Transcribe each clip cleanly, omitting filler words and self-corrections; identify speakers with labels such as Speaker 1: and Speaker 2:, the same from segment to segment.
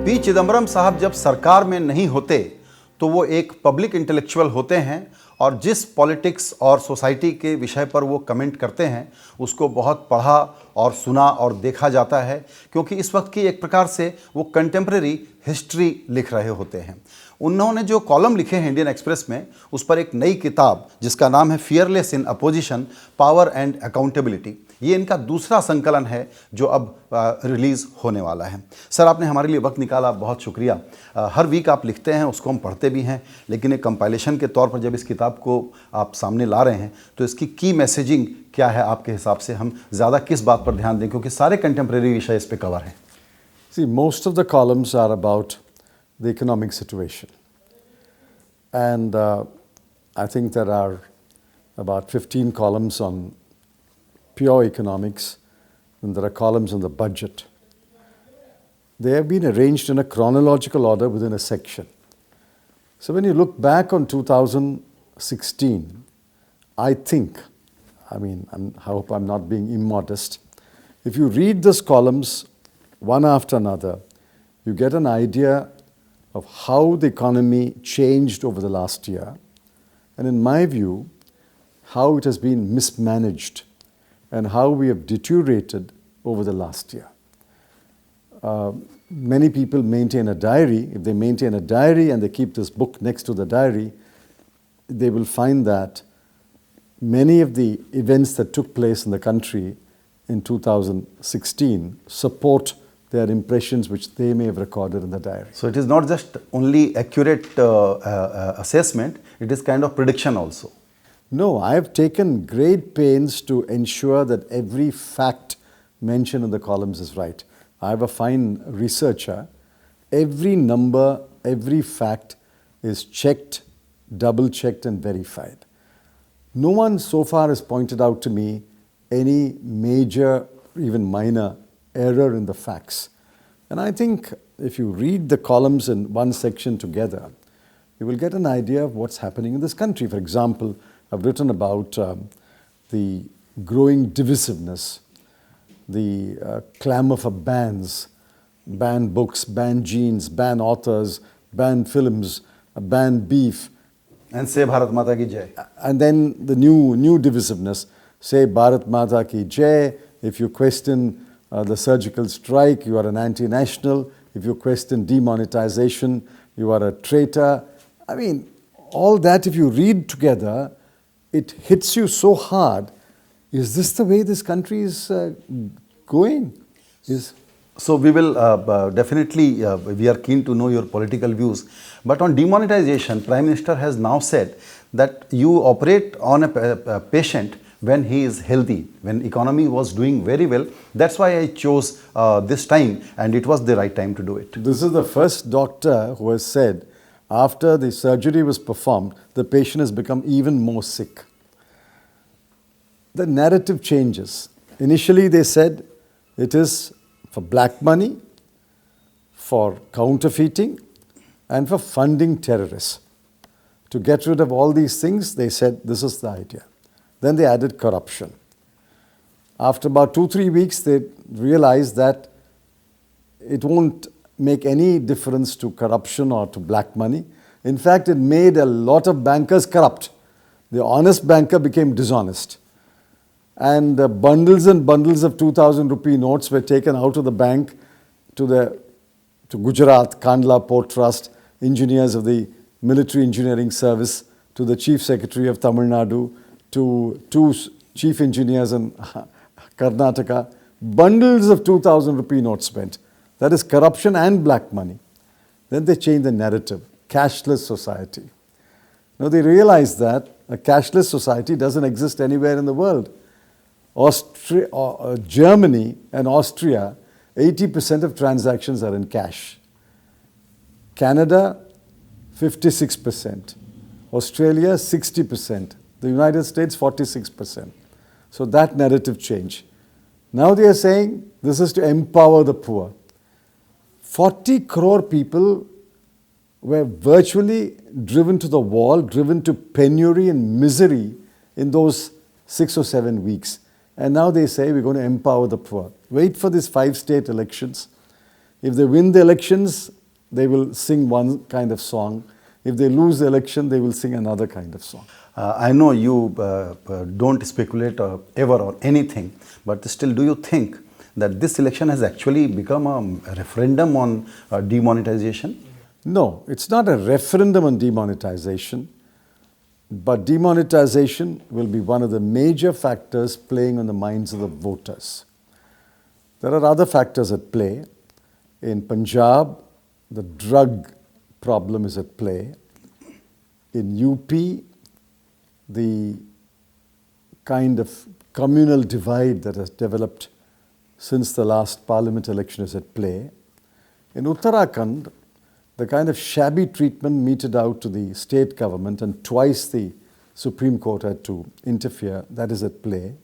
Speaker 1: P Chidambaram साहब जब सरकार में नहीं होते तो वो एक पब्लिक इंटेलेक्चुअल होते हैं और जिस पॉलिटिक्स और सोसाइटी के विषय पर वो कमेंट करते हैं उसको बहुत पढ़ा और सुना और देखा जाता है, क्योंकि इस वक्त की एक प्रकार से वो कंटेम्प्रेरी हिस्ट्री लिख रहे होते हैं। उन्होंने जो कॉलम लिखे हैं इंडियन एक्सप्रेस में, उस पर एक नई किताब जिसका नाम है fearless in opposition, power and accountability, ये इनका दूसरा संकलन है जो अब रिलीज़ होने वाला है। सर, आपने हमारे लिए वक्त निकाला, बहुत शुक्रिया। हर वीक आप लिखते हैं, उसको हम पढ़ते भी हैं, लेकिन एक कंपाइलेशन के तौर पर जब इस किताब को आप सामने ला रहे हैं तो इसकी की मैसेजिंग क्या है आपके हिसाब से? हम ज़्यादा किस बात पर ध्यान दें, क्योंकि सारे कंटेम्प्रेरी विषय इस पर कवर हैं?
Speaker 2: See, most of the columns are about the economic situation. And I think there are about 15 columns on pure economics, and there are columns on the budget. They have been arranged in a chronological order within a section. So when you look back on 2016, I think, I hope I'm not being immodest, if you read these columns one after another, you get an idea of how the economy changed over the last year, and in my view, how it has been mismanaged and how we have deteriorated over the last year. Many people maintain a diary. If they maintain a diary and they keep this book next to the diary, they will find that many of the events that took place in the country in 2016 support their impressions which they may have recorded in the diary.
Speaker 1: So it is not just only accurate assessment, it is kind of prediction also.
Speaker 2: No, I have taken great pains to ensure that every fact mentioned in the columns is right. I have a fine researcher. Every number, every fact is checked, double-checked and verified. No one so far has pointed out to me any major, even minor error in the facts. And I think if you read the columns in one section together, you will get an idea of what's happening in this country. For example, I've written about the growing divisiveness, the clamor for bans, ban books, ban jeans, ban authors, ban films, ban beef.
Speaker 1: And say Bharat Mata ki Jai.
Speaker 2: And then the new divisiveness, say Bharat Mata ki Jai. If you question the surgical strike, you are an anti-national. If you question demonetization, you are a traitor. I mean, all that if you read together, it hits you so hard. Is this the way this country is going?
Speaker 1: So we will definitely, we are keen to know your political views. But on demonetization, Prime Minister has now said that you operate on a patient when he is healthy, when economy was doing very well. That's why I chose this time, and it was the right time to do it.
Speaker 2: This is the first doctor who has said after the surgery was performed, the patient has become even more sick. The narrative changes. Initially they said it is for black money, for counterfeiting, and for funding terrorists. To get rid of all these things, they said this is the idea. Then they added corruption. After about 2-3 weeks, they realized that it won't make any difference to corruption or to black money. In fact, it made a lot of bankers corrupt. The honest banker became dishonest. And bundles and bundles of 2,000 rupee notes were taken out of the bank to Gujarat, Kandla Port Trust, engineers of the Military Engineering Service, to the Chief Secretary of Tamil Nadu, to 2 chief engineers in Karnataka. Bundles of 2,000 rupee notes went. That is corruption and black money. Then they changed the narrative, cashless society. Now they realized that a cashless society doesn't exist anywhere in the world. Germany and Austria, 80% of transactions are in cash. Canada, 56%. Australia, 60%. The United States, 46%. So that narrative changed. Now they are saying this is to empower the poor. 40 crore people were virtually driven to the wall, driven to penury and misery in those 6 or 7 weeks. And now they say we're going to empower the poor. Wait for these 5 state elections. If they win the elections, they will sing one kind of song. If they lose the election, they will sing another kind of song.
Speaker 1: I know you don't speculate ever on anything, but still, do you think that this election has actually become a referendum on demonetization?
Speaker 2: No, it's not a referendum on demonetization, but demonetization will be one of the major factors playing on the minds of the voters. There are other factors at play. In Punjab, the drug problem is at play. In UP, the kind of communal divide that has developed since the last parliament election is at play. In Uttarakhand, the kind of shabby treatment meted out to the state government, and twice the Supreme Court had to interfere, that is at play.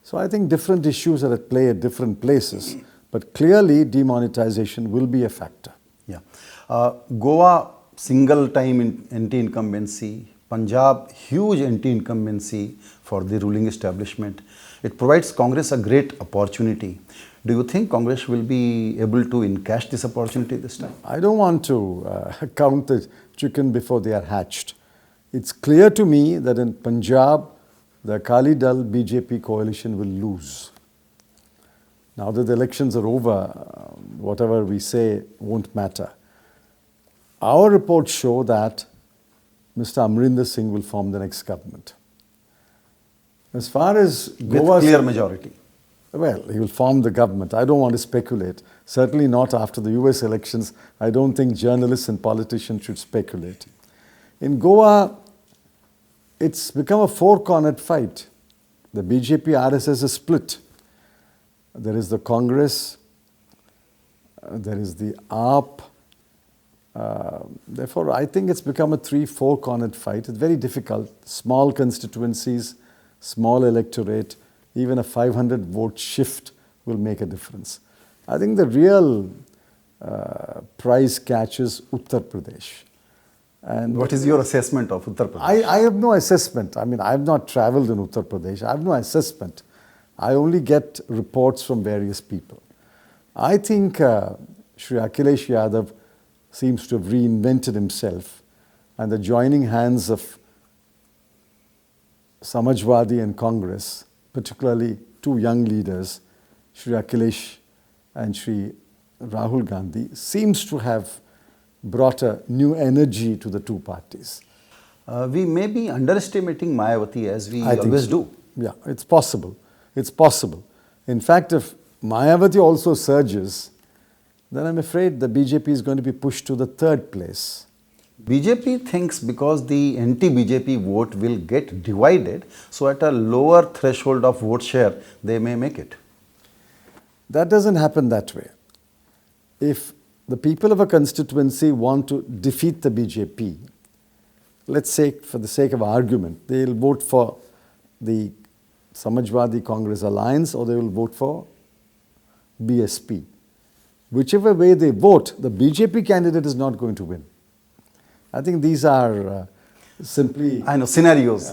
Speaker 2: So I think different issues are at play at different places, but clearly demonetization will be a factor.
Speaker 1: Yeah. Goa, single time anti-incumbency. Punjab, huge anti-incumbency for the ruling establishment. It provides Congress a great opportunity. Do you think Congress will be able to encash this opportunity this time?
Speaker 2: I don't want to count the chicken before they are hatched. It's clear to me that in Punjab, the Akali Dal BJP coalition will lose. Now that the elections are over, whatever we say won't matter. Our reports show that Mr. Amrinder Singh will form the next government. As far as Goa,
Speaker 1: with clear majority.
Speaker 2: Well, he will form the government. I don't want to speculate. Certainly not after the US elections. I don't think journalists and politicians should speculate. In Goa, it's become a four-cornered fight. The BJP RSS is split. There is the Congress, there is the AAP. Therefore, I think it's become a four-cornered fight. It's very difficult. Small constituencies, small electorate, even a 500 vote shift will make a difference. I think the real prize catch is Uttar Pradesh. And
Speaker 1: what is your assessment of Uttar Pradesh?
Speaker 2: I have no assessment. I mean, I have not traveled in Uttar Pradesh. I have no assessment. I only get reports from various people. I think Shri Akhilesh Yadav seems to have reinvented himself, and the joining hands of Samajwadi and Congress, particularly two young leaders, Shri Akhilesh and Shri Rahul Gandhi, seems to have brought a new energy to the two parties.
Speaker 1: We may be underestimating Mayawati, as we always do.
Speaker 2: Yeah, it's possible. It's possible. In fact, if Mayawati also surges, then I'm afraid the BJP is going to be pushed to the third place.
Speaker 1: BJP thinks because the anti-BJP vote will get divided, so at a lower threshold of vote share, they may make it.
Speaker 2: That doesn't happen that way. If the people of a constituency want to defeat the BJP, let's say for the sake of argument, they'll vote for the Samajwadi Congress alliance or they will vote for BSP. Whichever way they vote, the BJP candidate is not going to win. I think these are simply...
Speaker 1: I know, scenarios.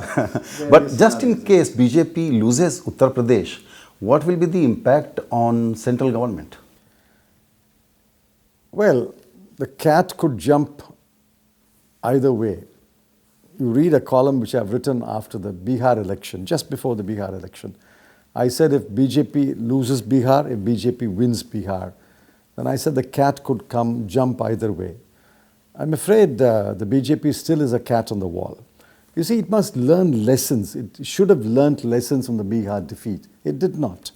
Speaker 1: But just in case BJP loses Uttar Pradesh, what will be the impact on central government?
Speaker 2: Well, the cat could jump either way. You read a column which I've written after the Bihar election, just before the Bihar election. I said if BJP loses Bihar, if BJP wins Bihar, then I said the cat could jump either way. I'm afraid the BJP still is a cat on the wall. You see, it must learn lessons. It should have learnt lessons from the Bihar defeat. It did not.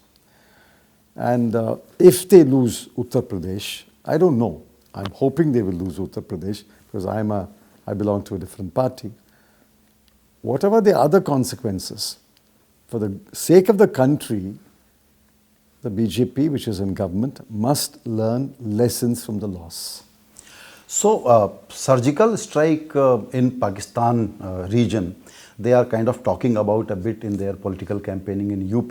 Speaker 2: And if they lose Uttar Pradesh, I don't know. I'm hoping they will lose Uttar Pradesh because I belong to a different party. Whatever the other consequences, for the sake of the country, the BJP, which is in government, must learn lessons from the loss.
Speaker 1: So, surgical strike in Pakistan region, they are kind of talking about a bit in their political campaigning in UP.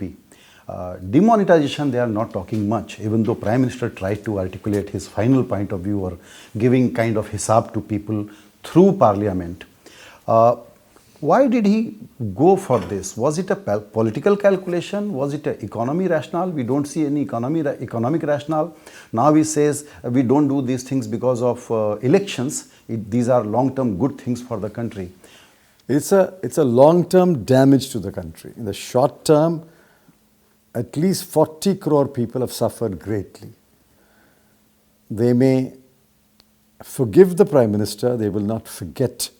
Speaker 1: Demonetization, they are not talking much, even though Prime Minister tried to articulate his final point of view or giving kind of hisab to people through Parliament. Why did he go for this? Was it a political calculation? Was it an economy rationale? We don't see any economic rationale. Now he says we don't do these things because of elections. These are long-term good things for the country.
Speaker 2: It's a long-term damage to the country. In the short term, at least 40 crore people have suffered greatly. They may forgive the Prime Minister, they will not forget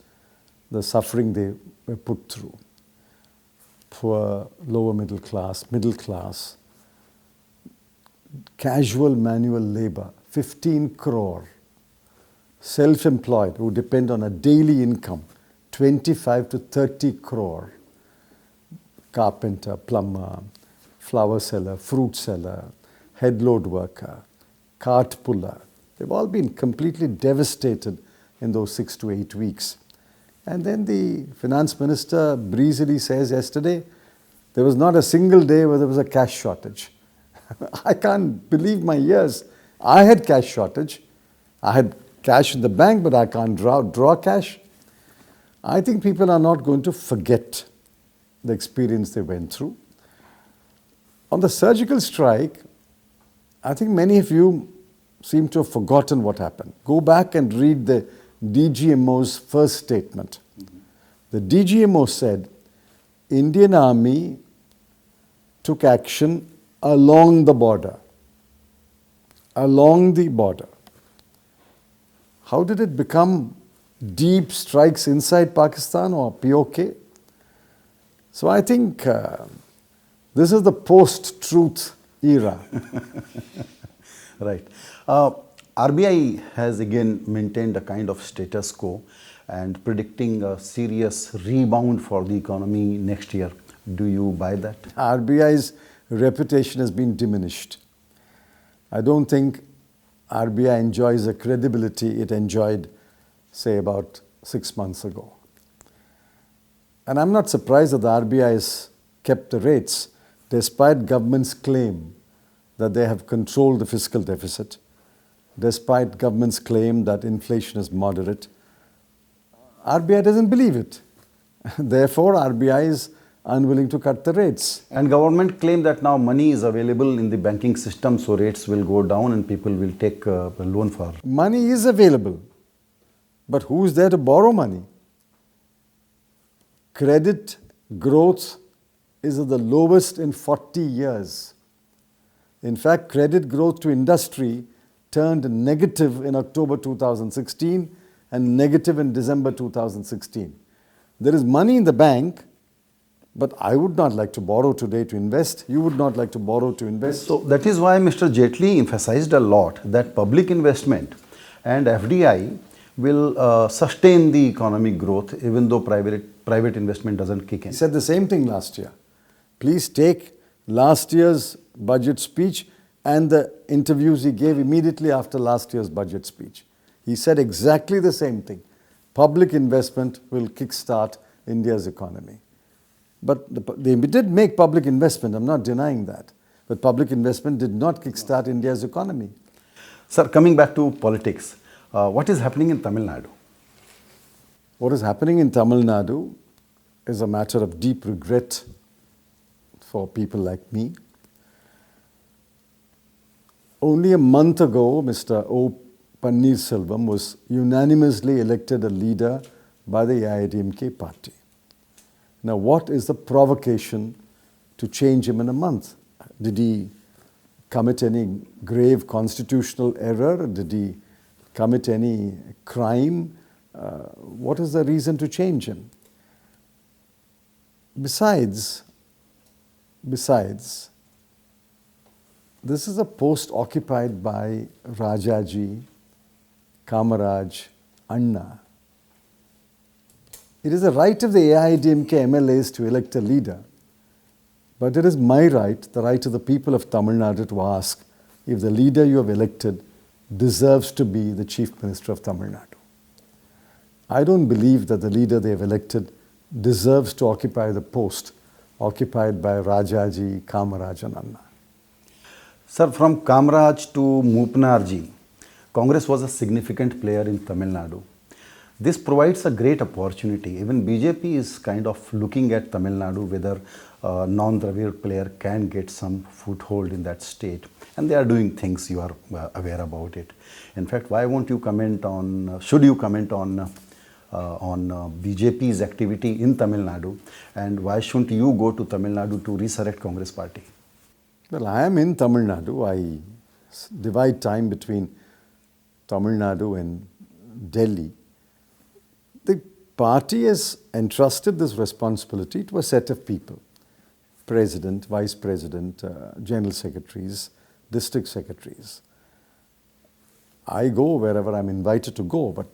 Speaker 2: the suffering they were put through. Poor, lower middle class, casual manual labor, 15 crore, self-employed who depend on a daily income, 25 to 30 crore, carpenter, plumber, flower seller, fruit seller, headload worker, cart puller. They've all been completely devastated in those 6 to 8 weeks. And then the Finance Minister breezily says yesterday, there was not a single day where there was a cash shortage. I can't believe my ears. I had cash shortage. I had cash in the bank, but I can't draw cash. I think people are not going to forget the experience they went through. On the surgical strike, I think many of you seem to have forgotten what happened. Go back and read the DGMO's first statement. The DGMO said, Indian Army took action along the border. Along the border. How did it become deep strikes inside Pakistan or POK? So I think this is the post-truth era.
Speaker 1: Right. RBI has again maintained a kind of status quo and predicting a serious rebound for the economy next year. Do you buy that?
Speaker 2: RBI's reputation has been diminished. I don't think RBI enjoys the credibility it enjoyed, say, about 6 months ago. And I'm not surprised that the RBI has kept the rates despite government's claim that they have controlled the fiscal deficit, despite government's claim that inflation is moderate. RBI doesn't believe it. Therefore, RBI is unwilling to cut the rates.
Speaker 1: And government claim that now money is available in the banking system, so rates will go down and people will take a loan for.
Speaker 2: Money is available, but who is there to borrow money? Credit growth is at the lowest in 40 years. In fact, credit growth to industry turned negative in October 2016 and negative in December 2016. There is money in the bank, but I would not like to borrow today to invest. You would not like to borrow to invest.
Speaker 1: So that is why Mr. Jaitley emphasized a lot that public investment and FDI will sustain the economic growth even though private investment doesn't kick in.
Speaker 2: He said the same thing last year. Please take last year's budget speech and the interviews he gave immediately after last year's budget speech. He said exactly the same thing. Public investment will kickstart India's economy. But they did make public investment, I'm not denying that. But public investment did not kickstart India's economy.
Speaker 1: Sir, coming back to politics, what is happening in Tamil Nadu?
Speaker 2: What is happening in Tamil Nadu is a matter of deep regret for people like me. Only a month ago, Mr. O. Pannirselvam was unanimously elected a leader by the AIADMK party. Now, what is the provocation to change him in a month? Did he commit any grave constitutional error? Did he commit any crime? What is the reason to change him? Besides, this is a post occupied by Rajaji, Kamaraj, Anna. It is the right of the AIADMK MLAs to elect a leader, but it is my right, the right of the people of Tamil Nadu to ask if the leader you have elected deserves to be the Chief Minister of Tamil Nadu. I don't believe that the leader they have elected deserves to occupy the post occupied by Rajaji, Kamaraj and Anna.
Speaker 1: Sir, from Kamaraj to Mupnarji, Congress was a significant player in Tamil Nadu. This provides a great opportunity. Even BJP is kind of looking at Tamil Nadu whether a non-Dravid player can get some foothold in that state. And they are doing things, you are aware about it. In fact, why won't you comment on, should you comment on BJP's activity in Tamil Nadu, and why shouldn't you go to Tamil Nadu to resurrect Congress party?
Speaker 2: Well, I am in Tamil Nadu. I divide time between Tamil Nadu and Delhi. The party has entrusted this responsibility to a set of people: president, vice president, general secretaries, district secretaries. I go wherever I'm invited to go, but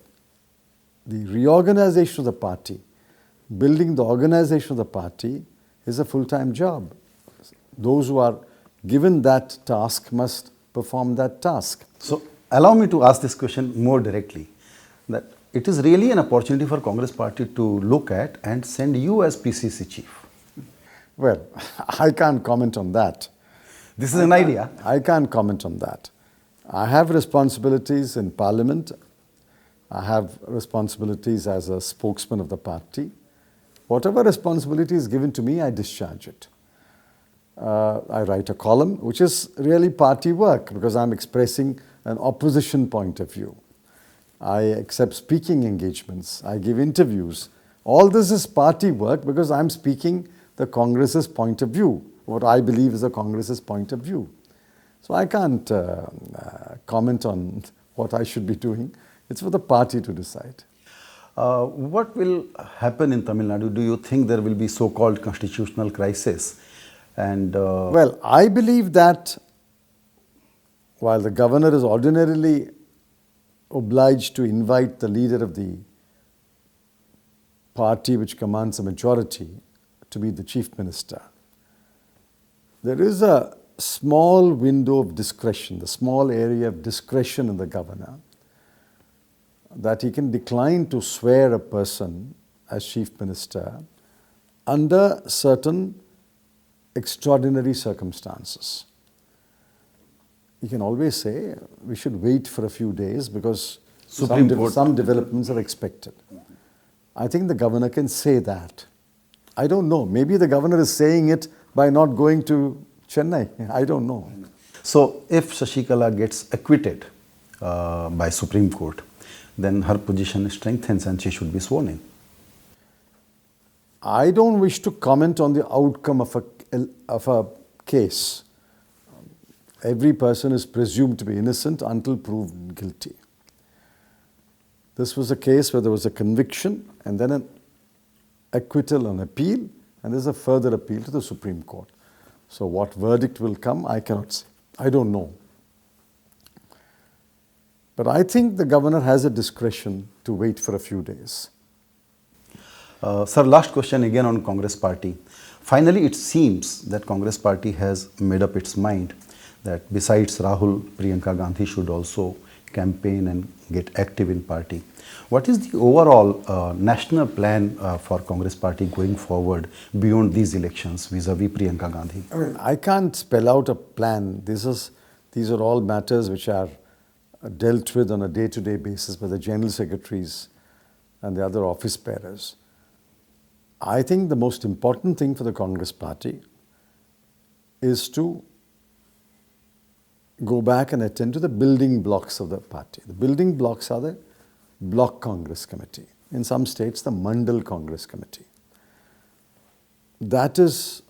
Speaker 2: the reorganization of the party, building the organization of the party is a full-time job. Those who are given that task must perform that task.
Speaker 1: So allow me to ask this question more directly, that it is really an opportunity for Congress party to look at and send you as PCC chief.
Speaker 2: Well, I can't comment on that.
Speaker 1: This is an idea.
Speaker 2: I can't comment on that. I have responsibilities in Parliament. I have responsibilities as a spokesman of the party. Whatever responsibility is given to me, I discharge it. I write a column, which is really party work because I'm expressing an opposition point of view. I accept speaking engagements. I give interviews. All this is party work because I'm speaking the Congress's point of view, what I believe is the Congress's point of view. So I can't comment on what I should be doing. It's for the party to decide.
Speaker 1: What will happen in Tamil Nadu? Do you think there will be so-called constitutional crisis? And
Speaker 2: well, I believe that while the governor is ordinarily obliged to invite the leader of the party which commands a majority to be the chief minister, there is a small window of discretion, the small area of discretion in the governor, that he can decline to swear a person as chief minister under certain extraordinary circumstances. He can always say, we should wait for a few days because some developments are expected. I think the governor can say that. I don't know. Maybe the governor is saying it by not going to Chennai. I don't know.
Speaker 1: So if Sasikala gets acquitted by Supreme Court, then her position strengthens and she should be sworn in.
Speaker 2: I don't wish to comment on the outcome of a case. Every person is presumed to be innocent until proven guilty. This was a case where there was a conviction and then an acquittal on appeal, and there's a further appeal to the Supreme Court. So what verdict will come, I cannot say. I don't know. But I think the governor has a discretion to wait for a few days.
Speaker 1: Sir, last question again on Congress party. Finally, it seems that Congress party has made up its mind that besides Rahul, Priyanka Gandhi should also campaign and get active in party. What is the overall national plan for Congress party going forward beyond these elections vis-a-vis Priyanka Gandhi?
Speaker 2: I can't spell out a plan. These are all matters which are dealt with on a day-to-day basis by the general secretaries and the other office bearers. I think the most important thing for the Congress party is to go back and attend to the building blocks of the party. The building blocks are the Block Congress Committee. In some states, the Mandal Congress Committee. That is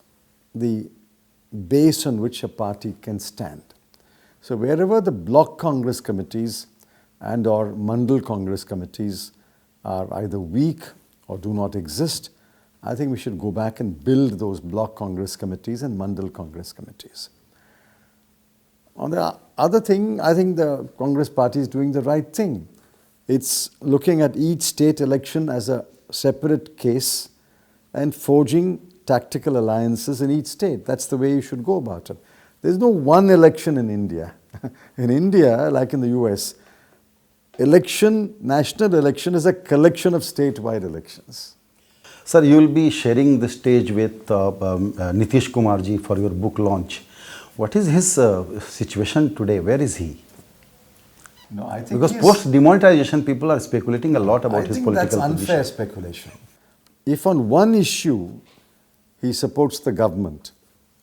Speaker 2: the base on which a party can stand. So wherever the Block Congress Committees and or Mandal Congress Committees are either weak or do not exist, I think we should go back and build those Block Congress Committees and Mandal Congress Committees. On the other thing, I think the Congress party is doing the right thing. It's looking at each state election as a separate case and forging tactical alliances in each state. That's the way you should go about it. There's no one election in India. In India, like in the US, national election is a collection of statewide elections.
Speaker 1: Sir, you will be sharing the stage with Nitish Kumar ji for your book launch. What is his situation today? Where is he?
Speaker 2: No, I think
Speaker 1: Because post demonetization, people are speculating a lot about
Speaker 2: I
Speaker 1: his
Speaker 2: think
Speaker 1: political
Speaker 2: that's unfair
Speaker 1: position.
Speaker 2: speculation. If on one issue he supports the government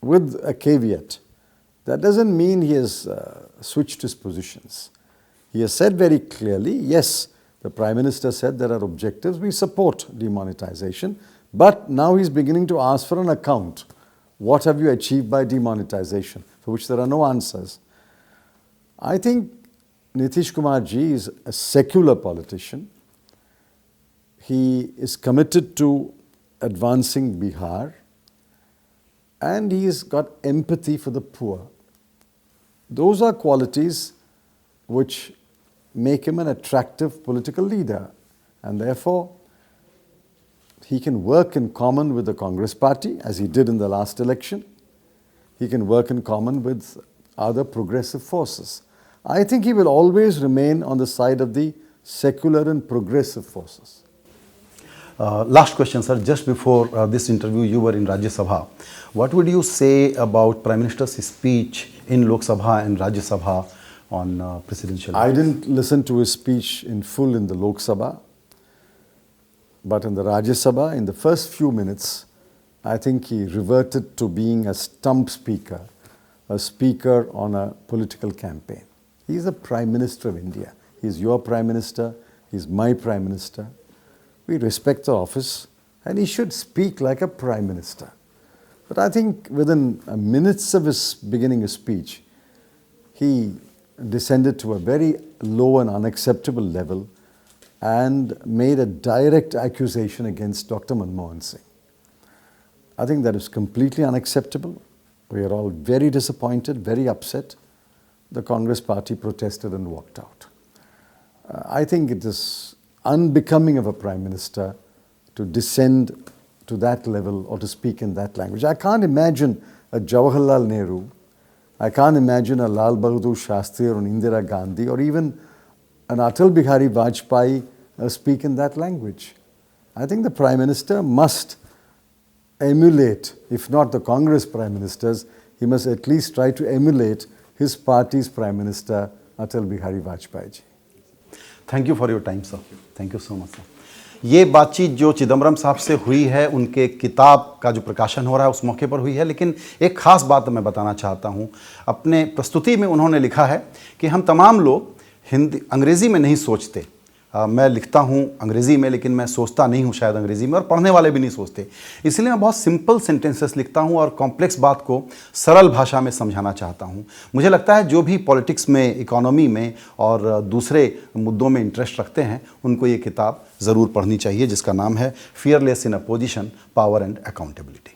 Speaker 2: with a caveat, that doesn't mean he has switched his positions. He has said very clearly, yes, the Prime Minister said there are objectives, we support demonetization, but now he's beginning to ask for an account. What have you achieved by demonetization? For which there are no answers. I think Nitish Kumar ji is a secular politician. He is committed to advancing Bihar, and he has got empathy for the poor. Those are qualities which make him an attractive political leader, and therefore he can work in common with the Congress party, as he did in the last election. He can work in common with other progressive forces. I think he will always remain on the side of the secular and progressive forces.
Speaker 1: Last question, sir. Just before this interview, you were in Rajya Sabha. What would you say about Prime Minister's speech in Lok Sabha and Rajya Sabha on presidential?
Speaker 2: I didn't listen to his speech in full in the Lok Sabha, but in the Rajya Sabha, in the first few minutes, I think he reverted to being a stump speaker, a speaker on a political campaign. He is the Prime Minister of India. He is your Prime Minister. He is my Prime Minister. We respect the office, and he should speak like a Prime Minister. But I think within minutes of his beginning his speech, he descended to a very low and unacceptable level and made a direct accusation against Dr. Manmohan Singh. I think that is completely unacceptable. We are all very disappointed, very upset. The Congress party protested and walked out. I think it is unbecoming of a Prime Minister to descend to that level or to speak in that language. I can't imagine a Jawaharlal Nehru, I can't imagine a Lal Bahadur Shastri or an Indira Gandhi or even an Atal Bihari Vajpayee speak in that language. I think the Prime Minister must emulate, if not the Congress Prime Ministers, he must at least try to emulate his party's Prime Minister, Atal Bihari Vajpayee ji.
Speaker 1: Thank you for your time sir. Thank you so much sir. ये बातचीत जो चिदम्बरम साहब से हुई है, उनके किताब का जो प्रकाशन हो रहा है उस मौके पर हुई है. लेकिन एक ख़ास बात मैं बताना चाहता हूँ. अपने प्रस्तुति में उन्होंने लिखा है कि हम तमाम लोग अंग्रेज़ी में नहीं सोचते. मैं लिखता हूँ अंग्रेज़ी में, लेकिन मैं सोचता नहीं हूँ शायद अंग्रेज़ी में, और पढ़ने वाले भी नहीं सोचते. इसलिए मैं बहुत सिंपल सेंटेंसेस लिखता हूँ और कॉम्प्लेक्स बात को सरल भाषा में समझाना चाहता हूँ. मुझे लगता है जो भी पॉलिटिक्स में, इकोनॉमी में और दूसरे मुद्दों में इंटरेस्ट रखते हैं, उनको ये किताब ज़रूर पढ़नी चाहिए, जिसका नाम है fearless in opposition, power and accountability.